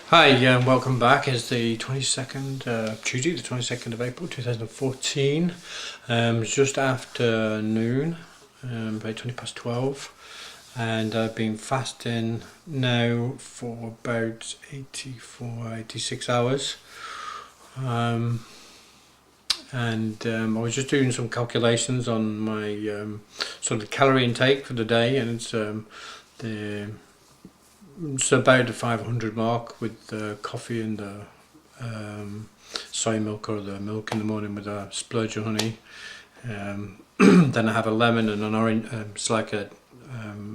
Hi, welcome back. It's the 22nd, Tuesday, the 22nd of April 2014. It's just after noon, about 20 past 12, and I've been fasting now for about 86 hours. I was just doing some calculations on my sort of calorie intake for the day, and it's about the 500 mark with the coffee and the soy milk or the milk in the morning with a splurge of honey. Then I have a lemon and an orange. It's like a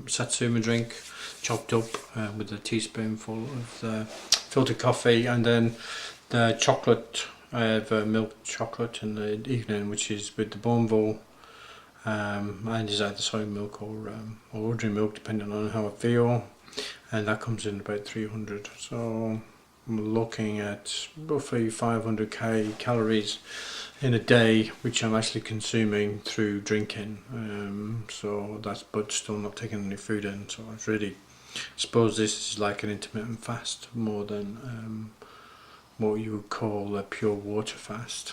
satsuma drink, chopped up with a teaspoonful of the filtered coffee, and then the chocolate. I have milk chocolate in the evening, which is with the Bonville, and is either soy milk or ordinary milk, depending on how I feel. And that comes in about 300, so I'm looking at roughly 500k calories in a day, which I'm actually consuming through drinking. So that's, but still not taking any food in. So I really suppose this is like an intermittent fast more than what you would call a pure water fast.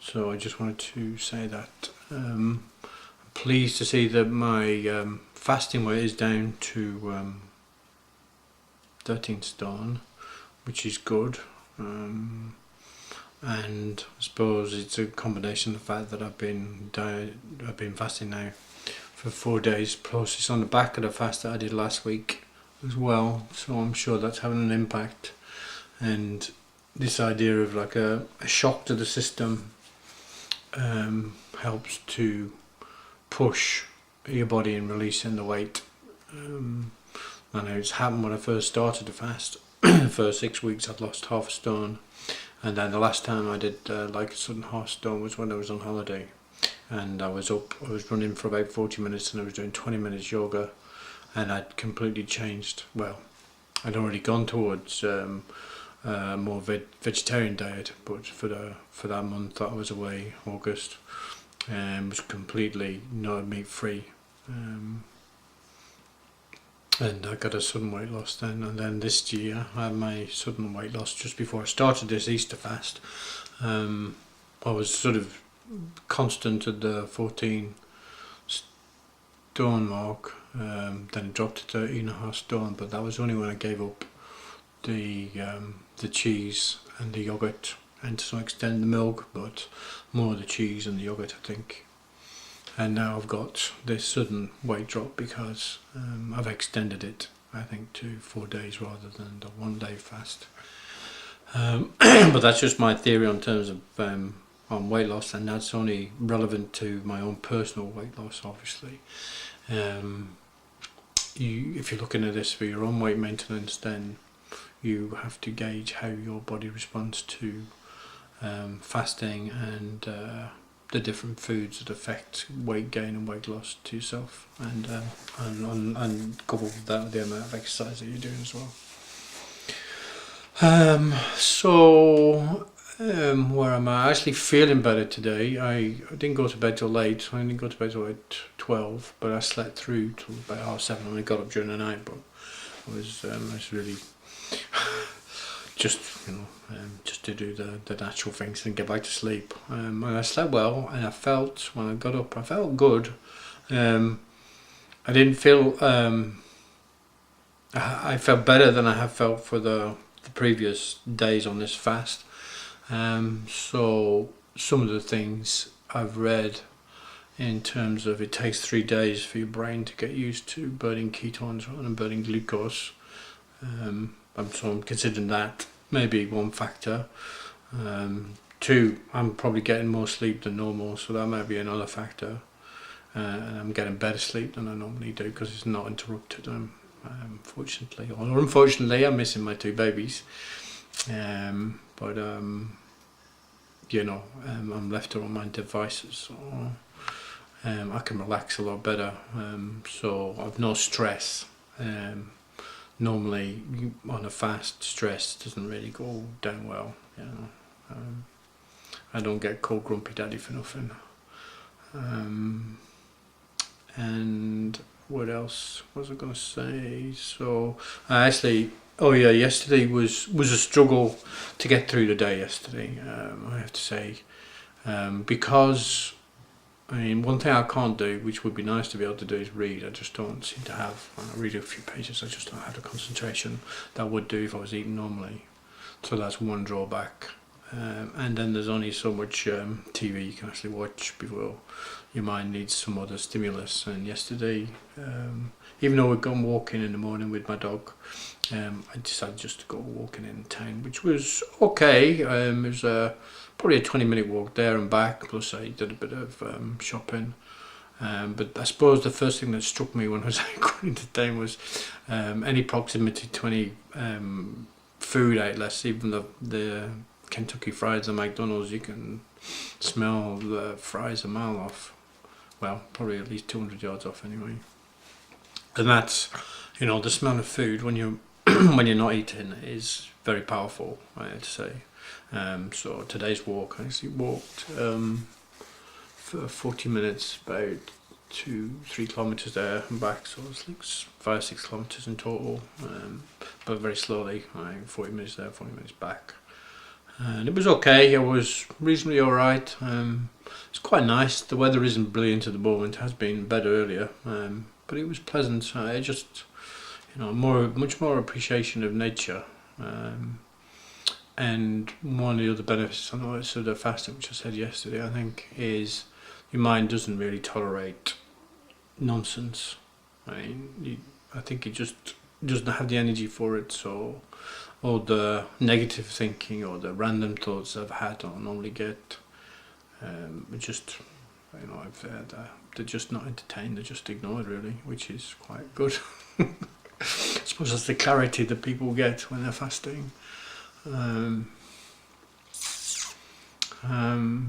So I just wanted to say that I'm pleased to see that my fasting weight is down to 13 stone, which is good. And I suppose it's a combination of the fact that I've been fasting now for 4 days, plus it's on the back of the fast that I did last week as well, so I'm sure that's having an impact. And this idea of like a shock to the system helps to push your body in releasing the weight. I know it's happened when I first started the fast. The first 6 weeks I'd lost half a stone, and then the last time I did like a sudden half stone was when I was on holiday, and I was running for about 40 minutes and I was doing 20 minutes yoga, and I'd completely changed. Well, I'd already gone towards more vegetarian diet, but for that month that I was away, August, was completely no meat free, and I got a sudden weight loss then. And then this year I had my sudden weight loss just before I started this Easter fast. I was sort of constant at the 14 stone mark, then it dropped to 13.5 stone, but that was only when I gave up the cheese and the yogurt, and to some extent the milk, but more the cheese and the yogurt, I think. And now I've got this sudden weight drop because I've extended it, I think, to 4 days rather than the 1 day fast. But that's just my theory on terms of on weight loss, and that's only relevant to my own personal weight loss, obviously. If you're looking at this for your own weight maintenance, then you have to gauge how your body responds to fasting and the different foods that affect weight gain and weight loss to yourself, and couple with that with the amount of exercise that you're doing as well. Where am I? Actually feeling better today. I didn't go to bed till late. I didn't go to bed till like 12, but I slept through till about 7:30. I only got up during the night, but I was really just just to do the natural things and get back to sleep. And I slept well, and I felt when I got up, I felt good. I didn't feel. I felt better than I have felt for the previous days on this fast. So some of the things I've read in terms of it takes 3 days for your brain to get used to burning ketones rather than burning glucose. So I'm considering that maybe one factor. 2, I'm probably getting more sleep than normal, so that might be another factor. And I'm getting better sleep than I normally do because it's not interrupted. Fortunately or unfortunately, I'm missing my 2 babies. I'm left on my devices, so I can relax a lot better. So I've no stress. Normally on a fast, stress doesn't really go down well. I don't get called grumpy daddy for nothing. And what else was I going to say? So I actually, oh yeah, yesterday was a struggle to get through the day yesterday. I have to say, because I mean, one thing I can't do, which would be nice to be able to do, is read. I just don't seem to have. When I read a few pages, I just don't have the concentration that I would do if I was eating normally. So that's one drawback. And then there's only so much TV you can actually watch before your mind needs some other stimulus. And yesterday, even though we'd gone walking in the morning with my dog, I decided just to go walking in town, which was okay. It was probably a 20-minute walk there and back, plus I did a bit of shopping. But I suppose the first thing that struck me when I was going into town was any proximity to any food outlets, even the Kentucky Fries and McDonald's, you can smell the fries a mile off. Well, probably at least 200 yards off anyway. And that's, the smell of food when you're when you're not eating is very powerful, I have to say. So today's walk, I actually walked for 40 minutes, about 2-3 kilometres there and back, so it's like 5-6 kilometres in total, but very slowly, 40 minutes there, 40 minutes back. And it was okay. It was reasonably alright. It's quite nice. The weather isn't brilliant at the moment. It has been better earlier, but it was pleasant. I just, much more appreciation of nature. And one of the other benefits I noticed of the fasting, which I said yesterday, I think, is your mind doesn't really tolerate nonsense. I think it just doesn't have the energy for it. So all the negative thinking or the random thoughts I've had, I normally get, they're just not entertained, they're just ignored really, which is quite good. I suppose that's the clarity that people get when they're fasting.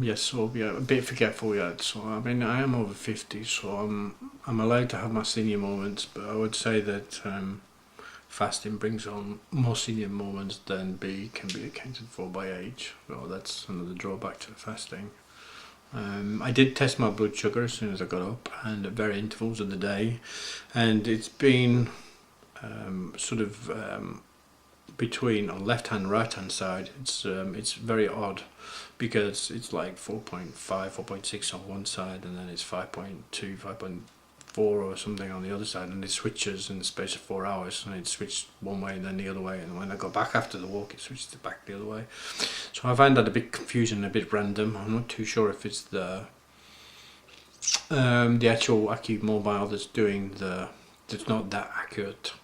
Yes, so yeah, a bit forgetful yet. So I mean, I am over 50, so I'm allowed to have my senior moments, but I would say that fasting brings on more senior moments than can be accounted for by age. So that's another drawback to the fasting. I did test my blood sugar as soon as I got up, and at various intervals of the day, and it's been between on left hand, right hand side. It's very odd, because it's like 4.5, 4.6 on one side, and then it's 5.2, 5.4 or something on the other side, and it switches in the space of 4 hours, and it switched one way and then the other way, and when I got back after the walk, it switched it back the other way. So I find that a bit confusing, a bit random. I'm not too sure if it's the actual AccuMobile that's not that accurate.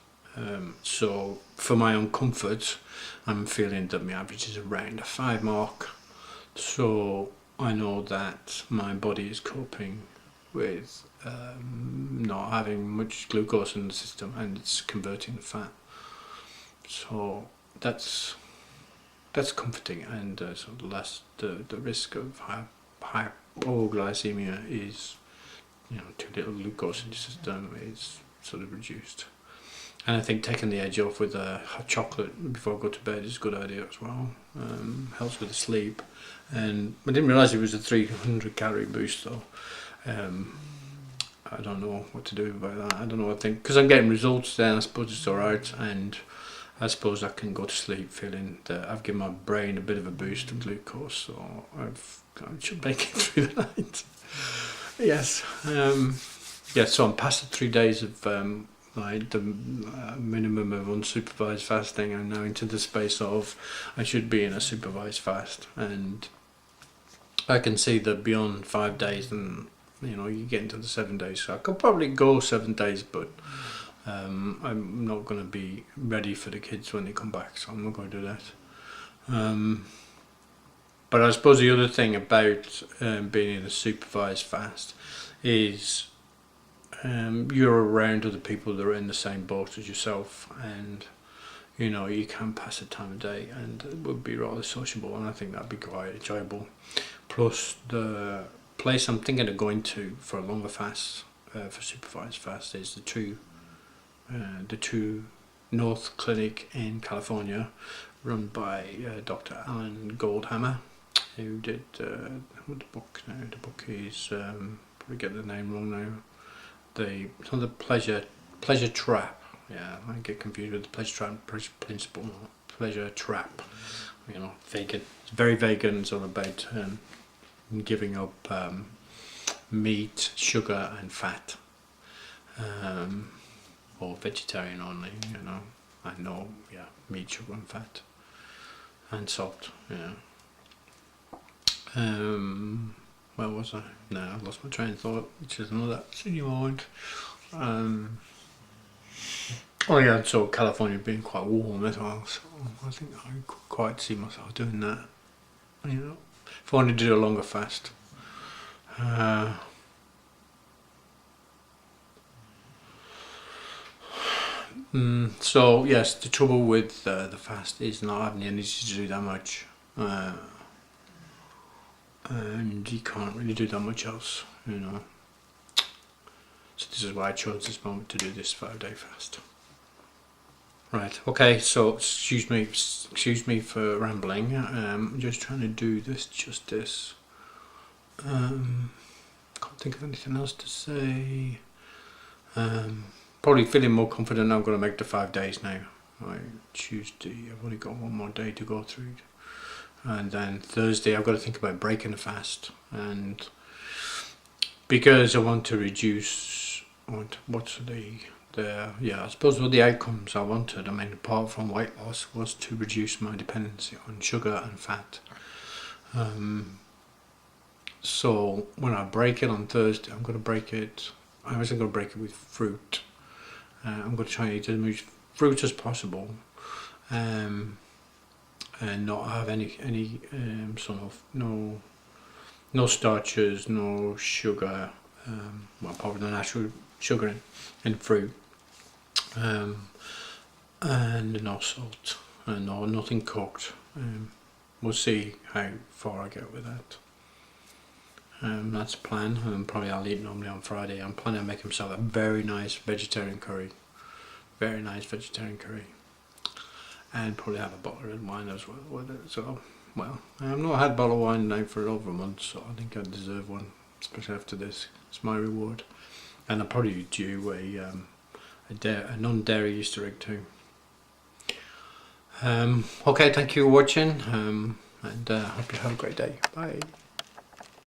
So for my own comfort, I'm feeling that my average is around the 5 mark. So I know that my body is coping with not having much glucose in the system, and it's converting the fat. So that's comforting, and so the risk of hypoglycemia is, too little glucose in the system is sort of reduced. And I think taking the edge off with a hot chocolate before I go to bed is a good idea as well. Helps with the sleep. And I didn't realise it was a 300 calorie boost though. I don't know what to do about that. I don't know what I think, because I'm getting results then. I suppose it's alright, and I suppose I can go to sleep feeling that I've given my brain a bit of a boost of glucose, so I should make it through the night. Yes. So I'm past the 3 days of the minimum of unsupervised fasting. I'm now into the space of I should be in a supervised fast, and I can see that beyond 5 days, and you get into the 7 days, so I could probably go 7 days, but I'm not going to be ready for the kids when they come back, so I'm not going to do that. But I suppose the other thing about being in a supervised fast is you're around other people that are in the same boat as yourself, and you can pass the time of day, and it would be rather sociable, and I think that'd be quite enjoyable. Plus, the place I'm thinking of going to for a longer fast, for supervised fast, is the True North Clinic in California, run by Dr. Alan Goldhammer, who did the book now. The book is probably get the name wrong now. it's not the pleasure trap. Yeah, I get confused with the pleasure trap principle. No, pleasure trap. You know, vegan. It's very vegan. It's all about giving up meat, sugar, and fat, or vegetarian only. You know, I know. Yeah, meat, sugar, and fat, and salt. Yeah. Where was I? No, I lost my train of thought, which is another in your mind. Oh yeah, so California being quite warm as well, so I think I could quite see myself doing that. You know, if I wanted to do a longer fast. So yes, the trouble with the fast is not having the energy to do that much. And you can't really do that much else, you know. So this is why I chose this moment to do this 5-day fast. Right, okay, so excuse me for rambling. I'm just trying to do this justice. Can't think of anything else to say. Probably feeling more confident I'm going to make the 5 days now. Tuesday, I've only got one more day to go through. And then Thursday I've got to think about breaking the fast, and because I want to reduce, what's I suppose what the outcomes I wanted, I mean apart from weight loss, was to reduce my dependency on sugar and fat. So when I break it on Thursday, I wasn't going to break it with fruit. I'm going to try and eat as much fruit as possible. And not have any sort of no starches, no sugar, apart from the natural sugar in fruit, and no salt, and nothing cooked. We'll see how far I get with that. That's the plan. Probably I'll eat normally on Friday. I'm planning on making myself a very nice vegetarian curry. And probably have a bottle of red wine as well with it. So, well, I've not had a bottle of wine now for over a month, so I think I deserve one, especially after this. It's my reward, and I'll probably do a non-dairy Easter egg too. Okay, thank you for watching, and hope you have a great day. Bye.